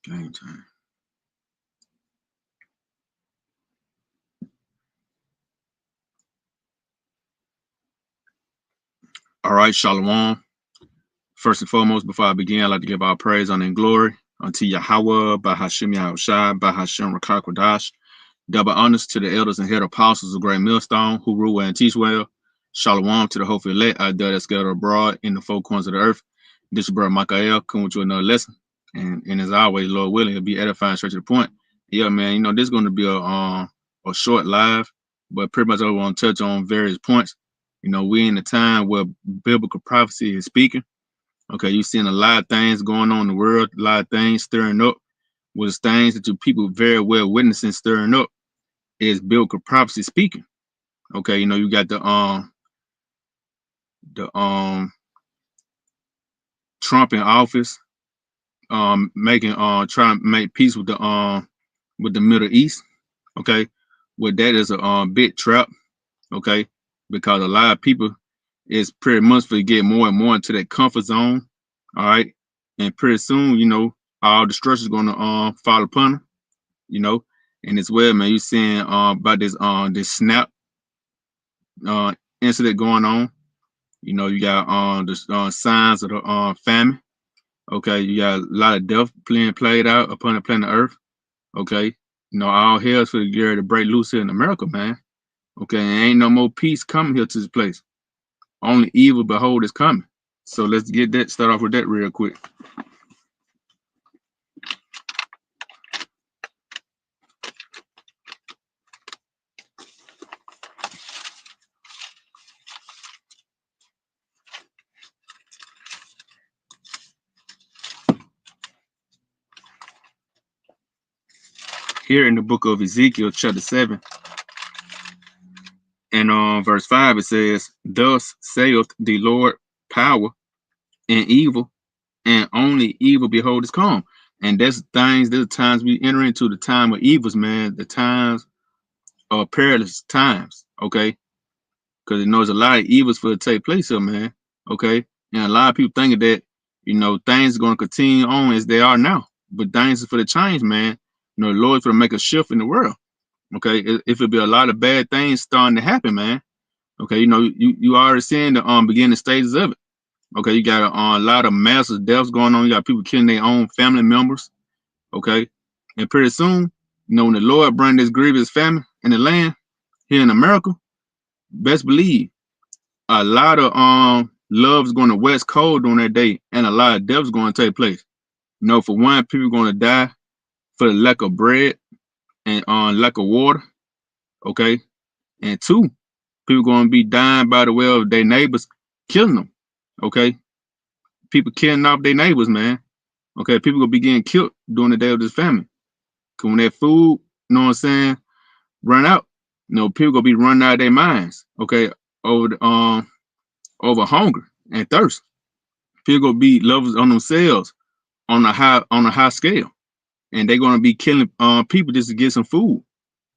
Game time. All right, Shalom. First and foremost, before I begin, I'd like to give our praise, honor, and glory unto Yahweh, Bahashim Yahushai, Bahashim Rakakwadash. Double honors to the elders and head apostles of Great Millstone who rule well and teach well. Shalom to the hopeful elect out there that's scattered abroad in the four corners of the earth. This is brother Michael coming with you another lesson. And as always, Lord willing, it'll be edifying straight to the point. Yeah, man, this is going to be a short live, but pretty much I want to touch on various points. We in the time where biblical prophecy is speaking. Okay, you're seeing a lot of things going on in the world, a lot of things stirring up. Was things that you people very well witnessing stirring up is biblical prophecy speaking. Okay, you got the Trump in office, making trying to make peace with the Middle East. Okay, well that is a big trap. Okay, because a lot of people is pretty much for get more and more into that comfort zone. All right, and pretty soon, all destruction is gonna fall upon them. And as well, man, you seeing about this snap incident going on. You got the signs of the famine. Okay, you got a lot of death being played out upon the planet Earth. Okay, all hell's for the gear to break loose here in America, man. Okay, and ain't no more peace coming here to this place. Only evil, behold, is coming. So let's start off with that real quick. Here in the book of Ezekiel, chapter 7, and on verse 5, it says, "Thus saith the Lord, power and evil, and only evil behold is come." And there's times we enter into the time of evils, man, the times of perilous times, okay? Because it knows a lot of evils for to take place here, man. Okay. And a lot of people thinking that, things are going to continue on as they are now. But things are for the change, man. The Lord's going to make a shift in the world. Okay. If it be a lot of bad things starting to happen, man. Okay. You already seeing the beginning stages of it. Okay. You got a lot of massive deaths going on. You got people killing their own family members. Okay. And pretty soon, when the Lord bring this grievous famine in the land here in America, best believe a lot of love's going to west cold on that day, and a lot of death's going to take place. For one, people going to die for the lack of bread and lack of water. Okay, and two, people going to be dying by the way of their neighbors killing them. Okay, people killing off their neighbors, man. Okay, people gonna be getting killed during the day of this famine. Cause when that food, run out, people gonna be running out of their minds. Okay, over the, over hunger and thirst. People gonna be lovers on themselves on a high scale, and they're gonna be killing people just to get some food.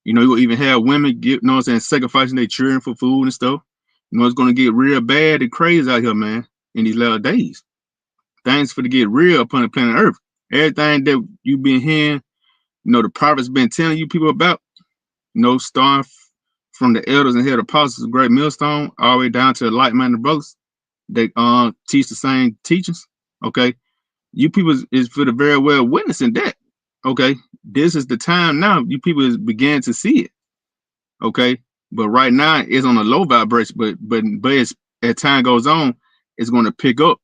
You gonna even have women sacrificing their children for food and stuff. It's gonna get real bad and crazy out here, man, in these latter days. Things for to get real upon the planet Earth. Everything that you've been hearing, the prophets been telling you people about, starting from the elders and head apostles of Great Millstone, all the way down to the like-minded brothers. They teach the same teachings. Okay, you people is for the very well witnessing that. Okay, this is the time now. You people is beginning to see it. Okay, but right now it's on a low vibration. But as time goes on, it's going to pick up.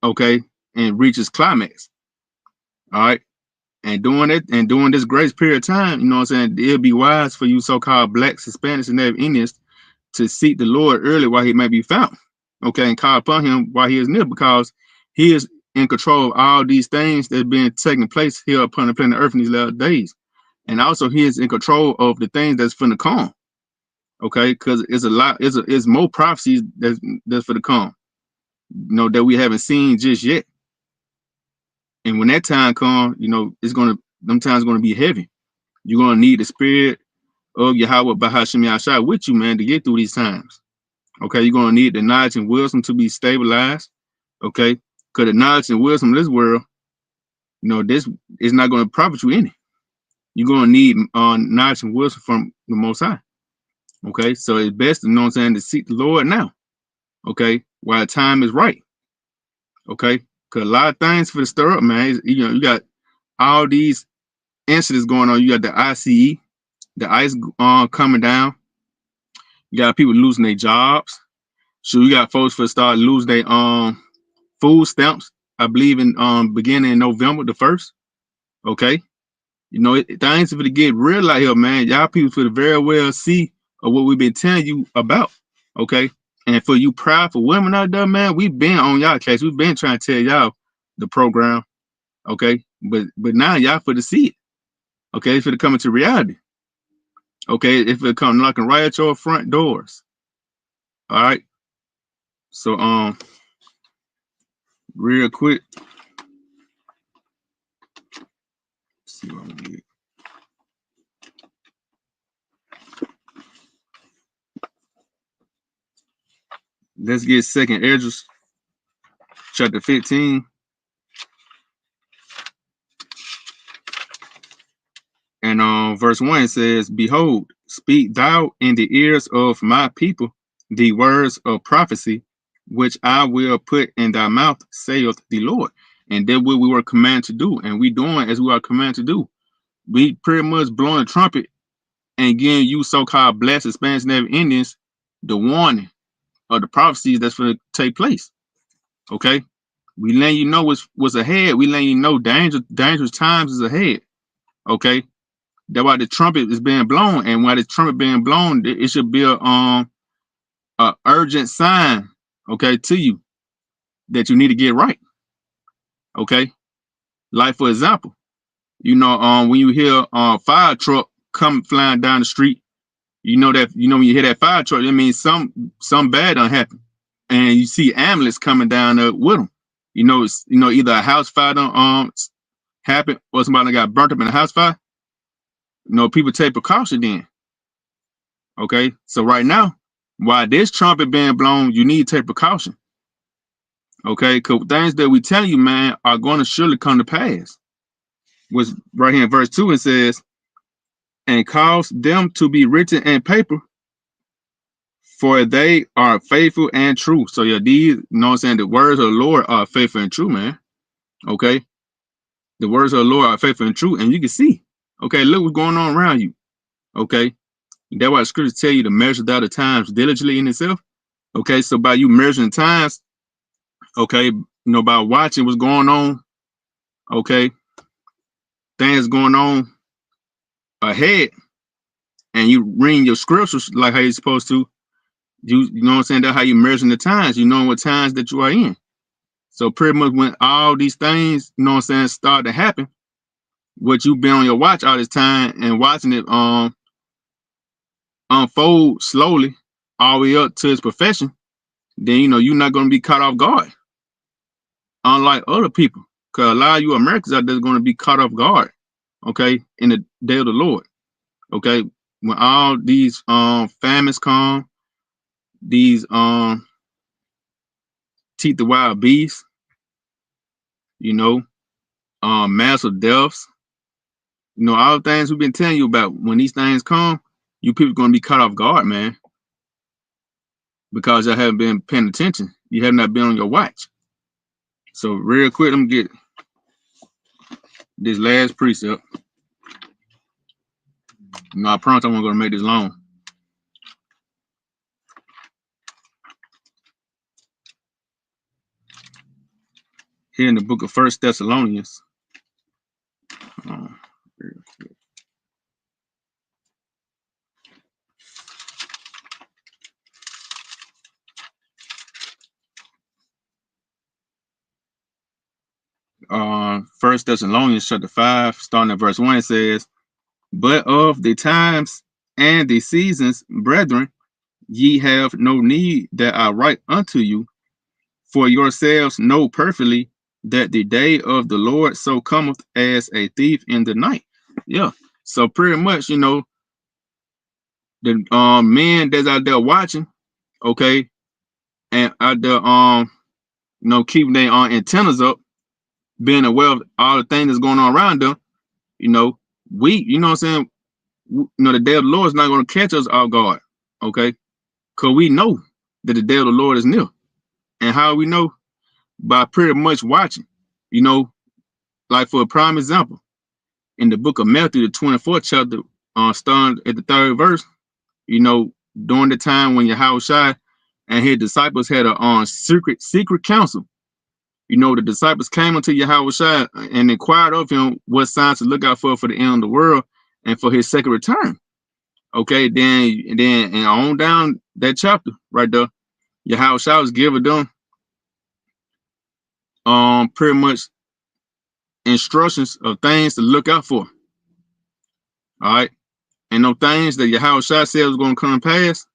Okay, and reach its climax. All right, and during this grace period of time, it'll be wise for you so-called blacks, Hispanics, and Native Indians to seek the Lord early while he may be found. Okay, and call upon him while he is near, because he is in control of all these things that's been taking place here upon the planet Earth in these last days. And also he is in control of the things that's finna come. Okay, because it's more prophecies that's for the come, that we haven't seen just yet. And when that time comes, them times gonna be heavy. You're gonna need the spirit of Yahweh Bahashim Yahshua with you, man, to get through these times. Okay, you're gonna need the knowledge and wisdom to be stabilized. Okay, because the knowledge and wisdom of this world this is not going to profit you any. You're going to need knowledge and wisdom from the Most High. Okay, so it's best to seek the Lord now. Okay, while the time is right. Okay, because a lot of things for the stir up, man. You got all these incidents going on. You got the ICE, the ice coming down. You got people losing their jobs. So you got folks for start losing their food stamps. I believe in beginning in November the 1st. Okay, things for to get real out here, man. Y'all people for the very well see of what we've been telling you about. Okay, and for you proudful women out there, man, we've been on y'all case. We've been trying to tell y'all the program. Okay, but now y'all for to see it. Okay, it's for to come into reality. Okay, it's for to come knocking right at your front doors. All right. So real quick. Let's see what I'm gonna get. Let's get 2nd Ezra chapter 15. And verse 1 says, Behold, speak thou in the ears of my people the words of prophecy, which I will put in thy mouth, saith the Lord. And that's what we were commanded to do. And we doing as we are commanded to do. We pretty much blowing a trumpet and giving you so-called blessed Spanish Navy Indians the warning of the prophecies that's going to take place. Okay? We letting you know what's ahead. We letting you know dangerous times is ahead. Okay? That's why the trumpet is being blown, and while the trumpet being blown, it should be a urgent sign, okay, to you that you need to get right. Okay, like for example, when you hear a fire truck come flying down the street, when you hear that fire truck, it means some bad done happen, and you see ambulance coming down with them. Either a house fire done happened or somebody got burnt up in a house fire. People take precaution then. Okay, so right now, while this trumpet being blown, you need to take precaution. Okay, because things that we tell you, man, are going to surely come to pass. Which right here in verse 2, it says, and cause them to be written in paper, for they are faithful and true. So yeah, these, the words of the Lord are faithful and true, man. Okay, the words of the Lord are faithful and true, and you can see. Okay, look what's going on around you. Okay, that's why the scriptures tell you to measure the times diligently in itself. Okay, so by you measuring times, okay, by watching what's going on, okay, things going on ahead, and you reading your scriptures like how you're supposed to, that's how you measuring the times, what times that you are in. So pretty much when all these things, start to happen, what you've been on your watch all this time and watching it unfold slowly all the way up to its perfection, then you're not going to be caught off guard. Unlike other people, because a lot of you Americans out there are going to be caught off guard, okay, in the day of the Lord. Okay, when all these famines come, these teeth the wild beasts, massive deaths, all the things we've been telling you about. When these things come, you people going to be caught off guard, man, because you haven't been paying attention. You have not been on your watch. So real quick, let me get this last precept. I promise I'm going to make this long. Here in the book of 1 Thessalonians. Real quick. First Thessalonians chapter 5, starting at verse 1, it says, But of the times and the seasons, brethren, ye have no need that I write unto you, for yourselves know perfectly that the day of the Lord so cometh as a thief in the night. Yeah. So pretty much, the men that's out there watching, okay, and out there keeping their antennas up, being aware of all the things that's going on around them, you know what I'm saying? The day of the Lord is not going to catch us off guard, okay? Because we know that the day of the Lord is near. And how we know? By pretty much watching, like for a prime example, in the book of Matthew, the 24th chapter, starting at the 3rd verse, during the time when Yahushua and his disciples had a secret council, the disciples came unto Yahushua and inquired of him what signs to look out for the end of the world and for his second return. Okay, then and on down that chapter right there, Yahushua was giving them pretty much instructions of things to look out for. All right. And those things that Yahushua said was going to come and pass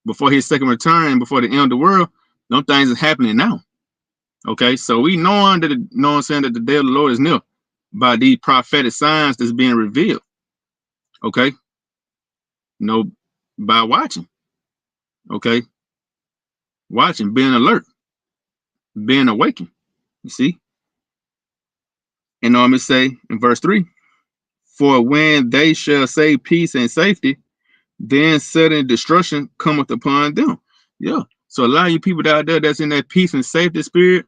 before his second return and before the end of the world, those things is happening now. Okay, so we know that that the day of the Lord is near by these prophetic signs that's being revealed. Okay, by watching. Okay, watching, being alert, being awakened. You see, and I'm gonna say in verse 3, for when they shall say peace and safety, then sudden destruction cometh upon them. Yeah. So a lot of you people out there that's in that peace and safety spirit,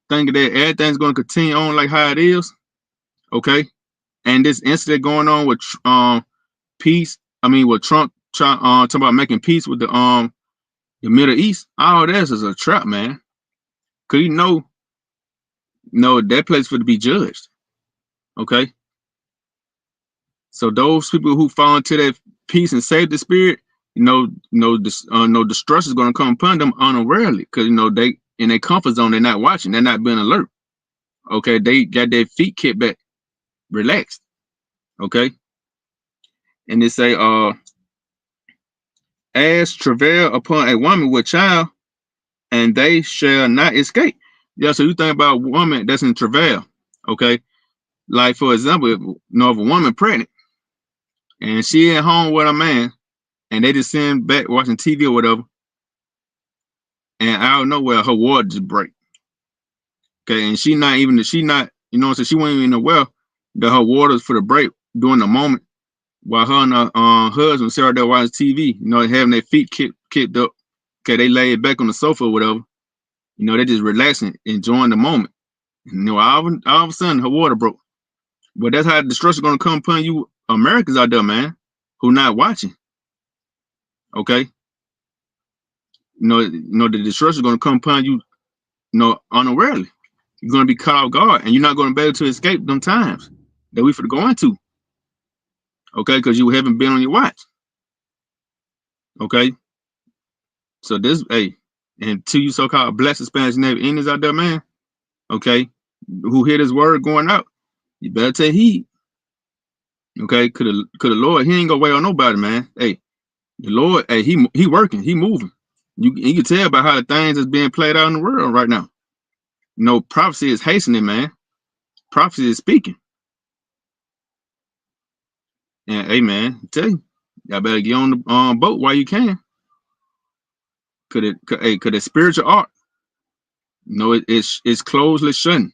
thinking that everything's going to continue on like how it is. Okay. And this incident going on with peace, with Trump talking about making peace with the Middle East, all this is a trap, man. Cause that place for to be judged. Okay. So those people who fall into that peace and safety spirit, no destruction is going to come upon them unawarely, because they in their comfort zone, they're not watching, they're not being alert. Okay, they got their feet kicked back, relaxed. Okay, and they say, as travail upon a woman with child, and they shall not escape. Yeah, so you think about a woman that's in travail. Okay, like for example, if a woman pregnant and she at home with a man, and they just sitting back watching TV or whatever, and out of nowhere her water just break. Okay, and she not, so she wasn't even aware that her water's for the break during the moment while her and her husband sat there watching TV, having their feet kicked up. Okay, they lay it back on the sofa or whatever. They just relaxing, enjoying the moment. All of a sudden her water broke. But that's how the destruction gonna come upon you Americans out there, man, who not watching. Okay. The destruction gonna come upon you, unawarely. You're gonna be caught off guard, and you're not gonna be able to escape them times that we for go into. Okay, because you haven't been on your watch. Okay. So this, and to you so-called blessed Spanish Navy Indians out there, man, okay, who hear this word going out, you better take heed. Okay, could the Lord, he ain't gonna wait on nobody, man. Hey, the Lord, hey, he working, he moving. You can tell by how the things that's being played out in the world right now. Prophecy is hastening, man. Prophecy is speaking. And hey, man, I tell you, y'all better get on the boat while you can. Could the spiritual ark, it's closely shutting,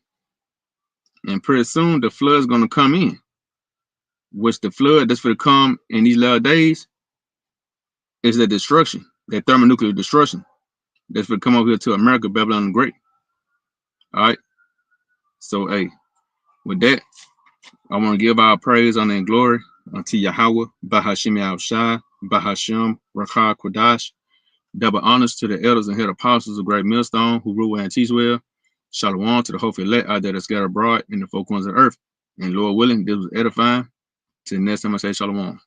and pretty soon the flood's gonna come in. Which the flood that's for to come in these last days is the destruction, that thermonuclear destruction that's for to come over here to America, Babylon the Great. All right. So, hey, with that, I want to give our praise, honor, and glory unto Yahweh, Bahashim Yahushai, Bahashim Rakha Kodash. Double honors to the elders and head apostles of Great Millstone who rule and teach well. Shalom to the hopeful elect out there that scattered abroad in the four corners of the earth. And Lord willing, this was edifying. Till next time I say shalom.